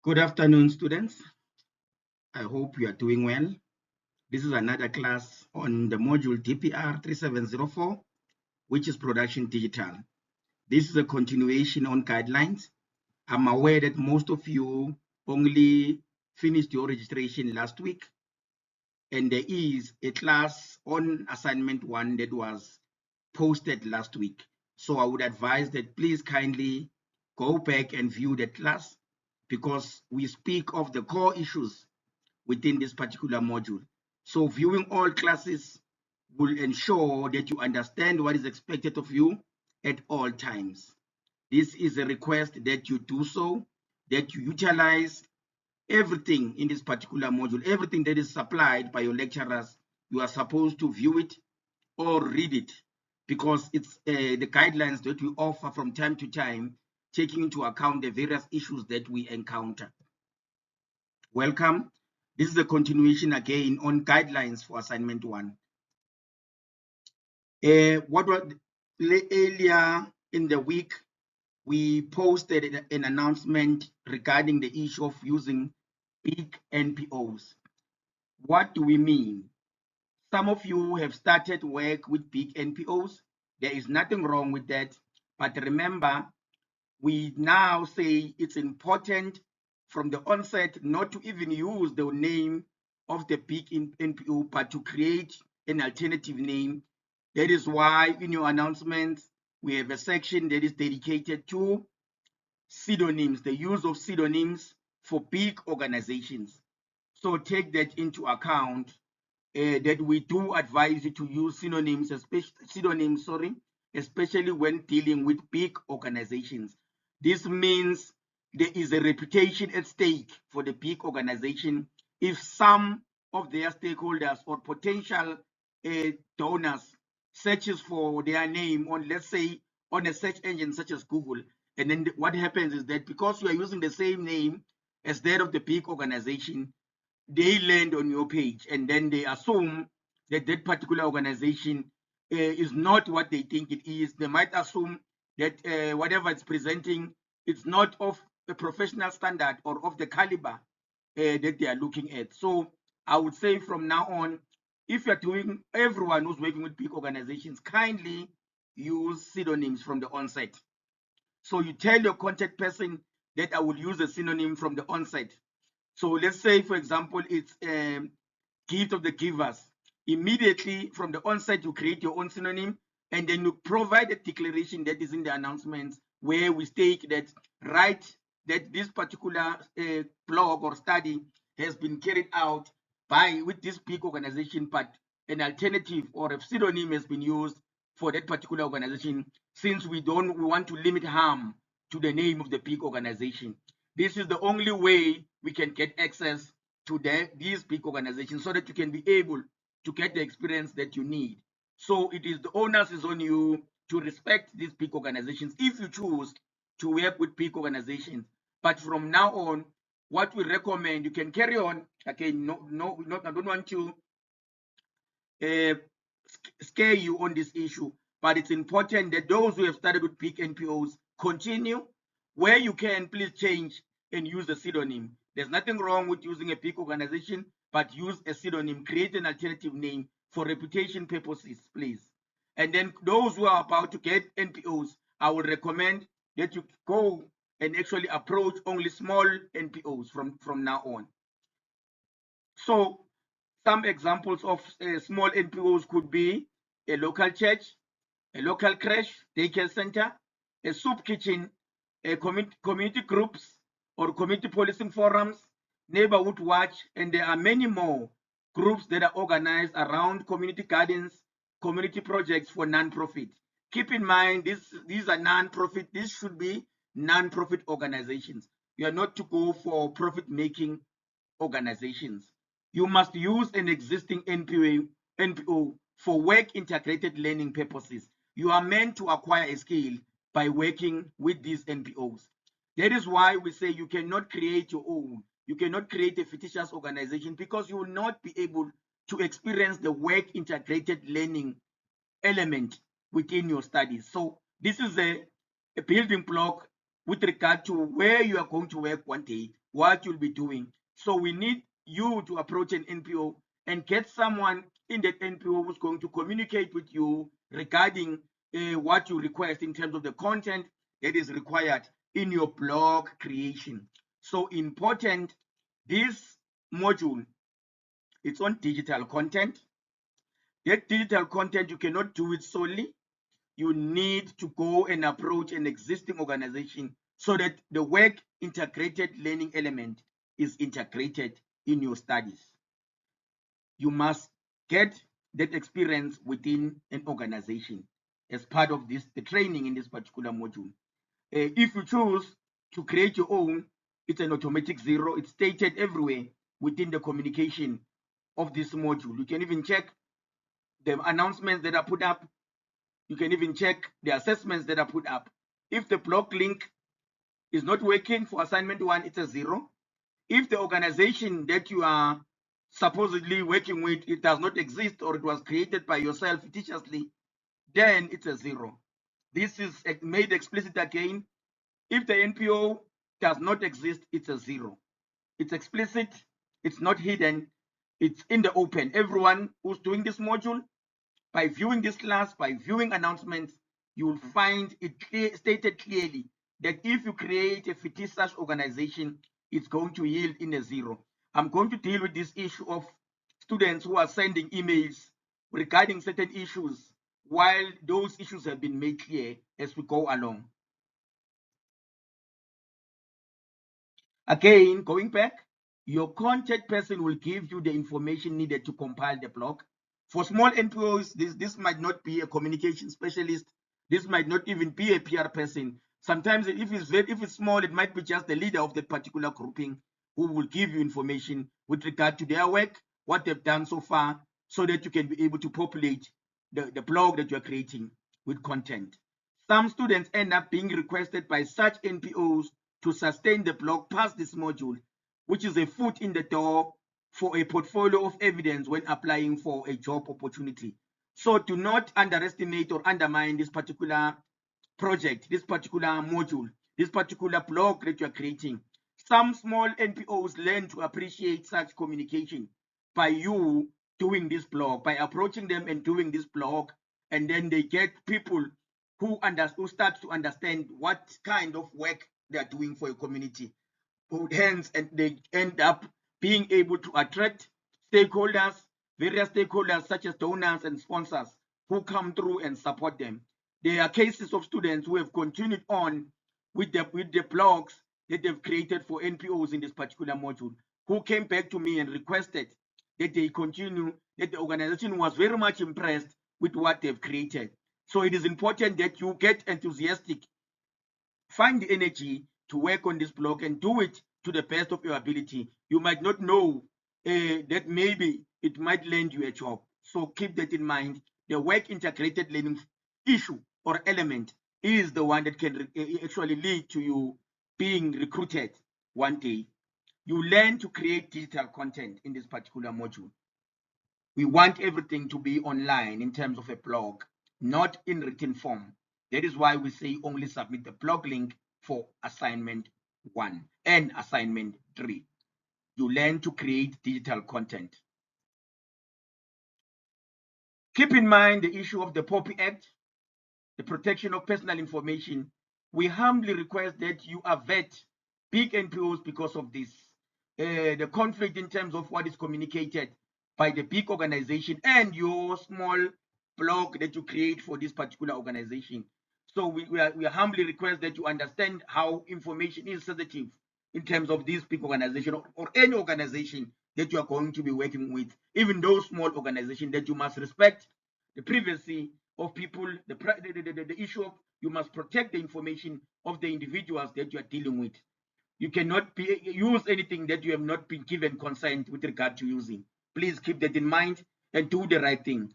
Good afternoon, students. I hope you are doing well. This is another class on the module DPR3704, which is Production Digital. This is a continuation on guidelines. I'm aware that most of you only finished your registration last week, and there is a class on assignment 1 that was posted last week. So I would advise that please kindly go back and view that class, because we speak of the core issues within this particular module. So viewing all classes will ensure that you understand what is expected of you at all times. This is a request that you do so, that you utilize everything in this particular module, everything that is supplied by your lecturers. You are supposed to view it or read it, because it's the guidelines that we offer from time to time, taking into account the various issues that we encounter. Welcome. This is a continuation again on guidelines for assignment 1. What was earlier in the week, we posted an announcement regarding the issue of using big NPOs. What do we mean? Some of you have started work with big NPOs. There is nothing wrong with that. But remember, we now say it's important from the onset not to even use the name of the big NPO, but to create an alternative name. That is why in your announcements, we have a section that is dedicated to pseudonyms, the use of pseudonyms for big organizations. So take that into account, that we do advise you to use pseudonyms, especially when dealing with big organizations. This means there is a reputation at stake for the big organization if some of their stakeholders or potential donors searches for their name on, let's say, on a search engine such as Google. And then what happens is that because you are using the same name as that of the big organization, they land on your page, and then they assume that that particular organization is not what they think it is. They might assume that whatever it's presenting, it's not of a professional standard or of the caliber that they are looking at. So I would say from now on, if you're doing, everyone who's working with big organizations, kindly use pseudonyms from the onset. So you tell your contact person that I will use a synonym from the onset. So let's say, for example, it's gift of the givers. Immediately from the onset, you create your own synonym, and then you provide a declaration that is in the announcements where we state that, that this particular blog or study has been carried out with this big organization, but an alternative or a pseudonym has been used for that particular organization, since we want to limit harm to the name of the big organization. This is the only way we can get access to these big organizations, so that you can be able to get the experience that you need. So it is, the onus is on you to respect these big organizations if you choose to work with big organizations. But from now on, what we recommend, you can carry on. Again, I don't want to scare you on this issue, but it's important that those who have started with big NPOs continue. Where you can, please change and use a pseudonym. There's nothing wrong with using a big organization, but use a pseudonym, create an alternative name for reputation purposes, please. And then those who are about to get NPOs, I would recommend that you go and actually approach only small NPOs from now on. So some examples of small NPOs could be a local church, a local creche, daycare center, a soup kitchen, a community groups or community policing forums, neighborhood watch, and there are many more groups that are organized around community gardens, community projects for non-profit. Keep in mind, these are non-profit. These should be non-profit organizations. You are not to go for profit-making organizations. You must use an existing NPO for work integrated learning purposes. You are meant to acquire a skill by working with these NPOs. That is why we say you cannot create your own. You cannot create a fictitious organization, because you will not be able to experience the work integrated learning element within your studies. So this is a building block with regard to where you are going to work one day. what you'll be doing. So we need you to approach an NPO and get someone in that NPO who's going to communicate with you regarding what you request in terms of the content that is required in your blog creation. So important, this module, it's on digital content. That digital content, you cannot do it solely. You need to go and approach an existing organization so that the work integrated learning element is integrated in your studies. You must get that experience within an organization as part of this, the training in this particular module. If you choose to create your own, it's an automatic 0. It's stated everywhere within the communication of this module. You can even check the announcements that are put up. You can even check the assessments that are put up. If the blog link is not working for assignment 1, it's a 0. If the organization that you are supposedly working with, it does not exist or it was created by yourself fictitiously, then it's a 0. This is made explicit again. If the NPO does not exist, it's a 0. It's explicit, it's not hidden, it's in the open. Everyone who's doing this module, by viewing this class, by viewing announcements, you will find it stated clearly that if you create a fictitious organization, it's going to yield in a 0. I'm going to deal with this issue of students who are sending emails regarding certain issues, while those issues have been made clear as we go along. Again, going back, your contact person will give you the information needed to compile the blog. For small NPOs, this might not be a communication specialist. This might not even be a PR person. Sometimes if it's small, it might be just the leader of that particular grouping who will give you information with regard to their work, what they've done so far, so that you can be able to populate the blog that you're creating with content. Some students end up being requested by such NPOs to sustain the blog past this module, which is a foot in the door for a portfolio of evidence when applying for a job opportunity. So do not underestimate or undermine this particular project, this particular module, this particular blog that you're creating. Some small NPOs learn to appreciate such communication by you doing this blog, by approaching them and doing this blog, and then they get people who start to understand what kind of work they are doing for a community. Hence, and they end up being able to attract stakeholders, various stakeholders such as donors and sponsors who come through and support them. There are cases of students who have continued on with the blogs that they've created for NPOs in this particular module, who came back to me and requested that they continue, that the organization was very much impressed with what they've created. So it is important that you get enthusiastic, find the energy to work on this blog and do it to the best of your ability. You might not know that maybe it might land you a job. So keep that in mind. The work integrated learning issue or element is the one that can actually lead to you being recruited one day. You learn to create digital content in this particular module. We want everything to be online in terms of a blog, not in written form. That is why we say only submit the blog link for assignment 1 and assignment 3. You learn to create digital content. Keep in mind the issue of the POPI Act, the protection of personal information. We humbly request that you avert big NPOs because of this. The conflict in terms of what is communicated by the big organization and your small blog that you create for this particular organization. So we humbly request that you understand how information is sensitive in terms of this big organization or any organization that you are going to be working with, even those small organizations, that you must respect the privacy of people, the issue of you must protect the information of the individuals that you are dealing with. You cannot use anything that you have not been given consent with regard to using. Please keep that in mind and do the right thing.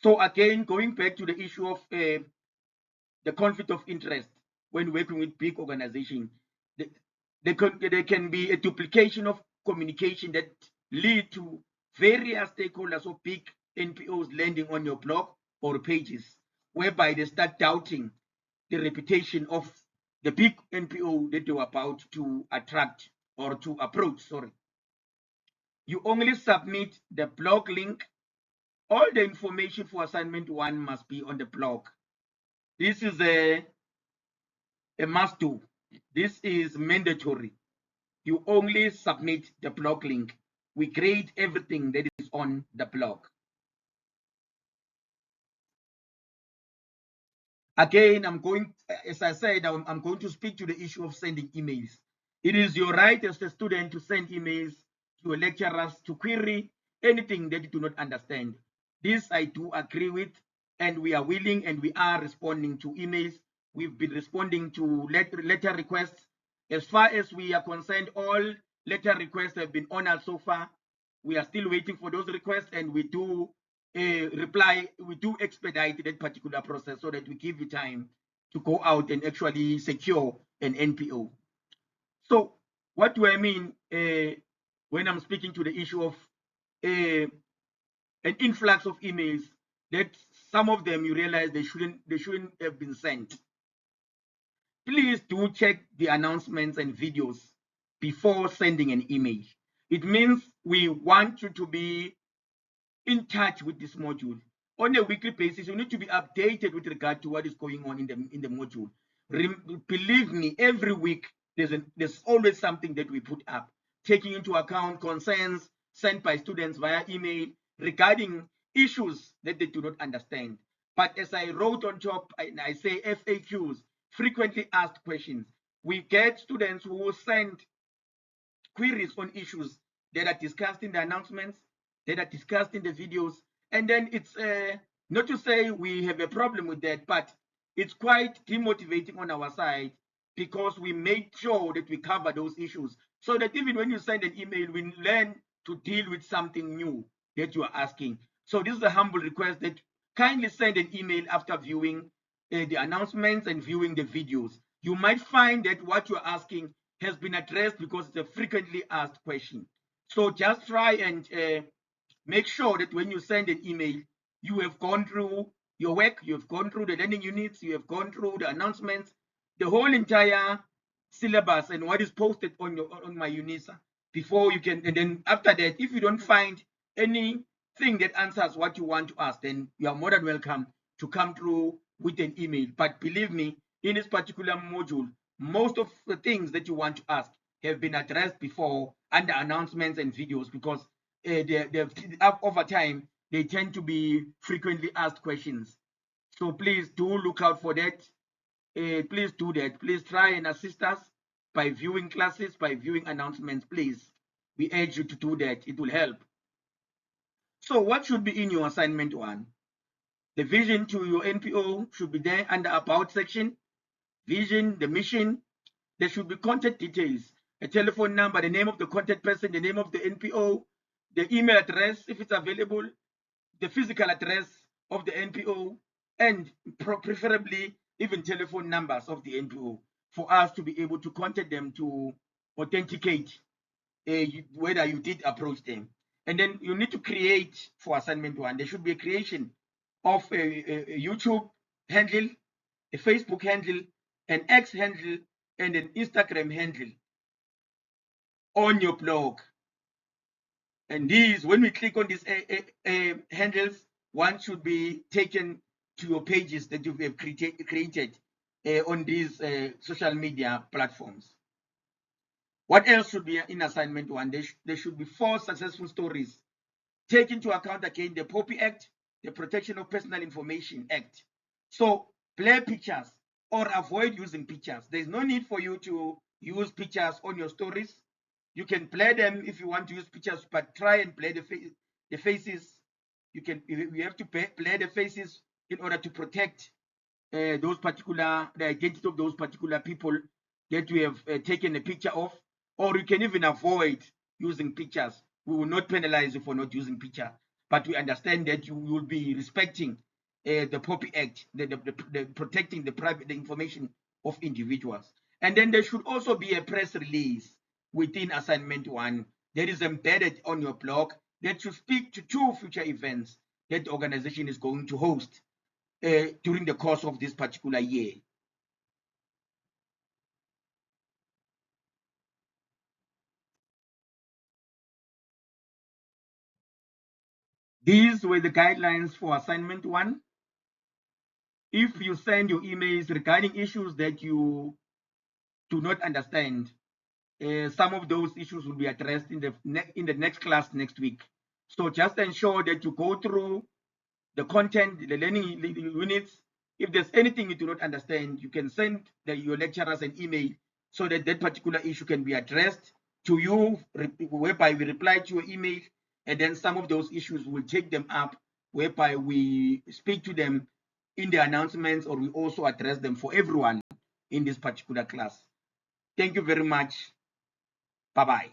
So again, going back to the issue of the conflict of interest when working with big organizations, there can be a duplication of communication that lead to various stakeholders of big NPOs landing on your blog or pages, whereby they start doubting the reputation of the big NPO that you're about to attract or to approach, sorry. You only submit the blog link. All the information for assignment 1 must be on the blog. This is a must do. This is mandatory. You only submit the blog link. We grade everything that is on the blog. Again, as I said, I'm going to speak to the issue of sending emails. It is your right as a student to send emails to your lecturers to query anything that you do not understand. This I do agree with, and we are willing and we are responding to emails. We've been responding to letter requests. As far as we are concerned, all letter requests have been honored so far. We are still waiting for those requests, and we do reply, we do expedite that particular process so that we give you time to go out and actually secure an NPO. So what do I mean when I'm speaking to the issue of an influx of emails that some of them you realize they shouldn't have been sent? Please do check the announcements and videos before sending an email. It means we want you to be in touch with this module on a weekly basis. You need to be updated with regard to what is going on in the module. Believe me, every week there's always something that we put up, taking into account concerns sent by students via email regarding issues that they do not understand. But as I wrote on top, I say FAQs, frequently asked questions. We get students who send queries on issues that are discussed in the announcements, that are discussed in the videos. And then it's not to say we have a problem with that, but it's quite demotivating on our side because we make sure that we cover those issues so that even when you send an email, we learn to deal with something new that you are asking. So this is a humble request that kindly send an email after viewing the announcements and viewing the videos. You might find that what you're asking has been addressed because it's a frequently asked question. So just try and make sure that when you send an email, you have gone through your work, you have gone through the learning units, you have gone through the announcements, the whole entire syllabus and what is posted on my UNISA before you can. And then after that, if you don't find anything that answers what you want to ask, then you are more than welcome to come through with an email. But believe me, in this particular module, most of the things that you want to ask have been addressed before under announcements and videos because over time they tend to be frequently asked questions. So please do look out for that. Please do that. Please try and assist us by viewing classes, by viewing announcements. Please, we urge you to do that. It will help. So what should be in your assignment 1? The vision to your NPO should be there under About section. Vision, the mission. There should be contact details, a telephone number, the name of the contact person, the name of the NPO, the email address if it's available, the physical address of the NPO, and preferably even telephone numbers of the NPO for us to be able to contact them to authenticate whether you did approach them. And then you need to create for assignment 1. There should be a creation of a YouTube handle, a Facebook handle, an X handle, and an Instagram handle on your blog. And these, when we click on these handles, one should be taken to your pages that you have created on these social media platforms. What else should be in assignment 1? There should be 4 successful stories. Take into account again the POPI Act, the Protection of Personal Information Act. So play pictures or avoid using pictures. There's no need for you to use pictures on your stories. You can play them if you want to use pictures, but try and play the faces. You have to play the faces in order to protect the identity of those particular people that we have taken a picture of, or you can even avoid using pictures. We will not penalize you for not using picture, but we understand that you will be respecting the POPI Act, the protecting the information of individuals. And then there should also be a press release within assignment 1 that is embedded on your blog that should speak to 2 future events that the organization is going to host during the course of this particular year. These were the guidelines for assignment 1. If you send your emails regarding issues that you do not understand, some of those issues will be addressed in the next class next week. So just ensure that you go through the content, the learning units. If there's anything you do not understand, you can send your lecturers an email so that that particular issue can be addressed to you, whereby we reply to your email, and then some of those issues will take them up, whereby we speak to them in the announcements, or we also address them for everyone in this particular class. Thank you very much. Bye-bye.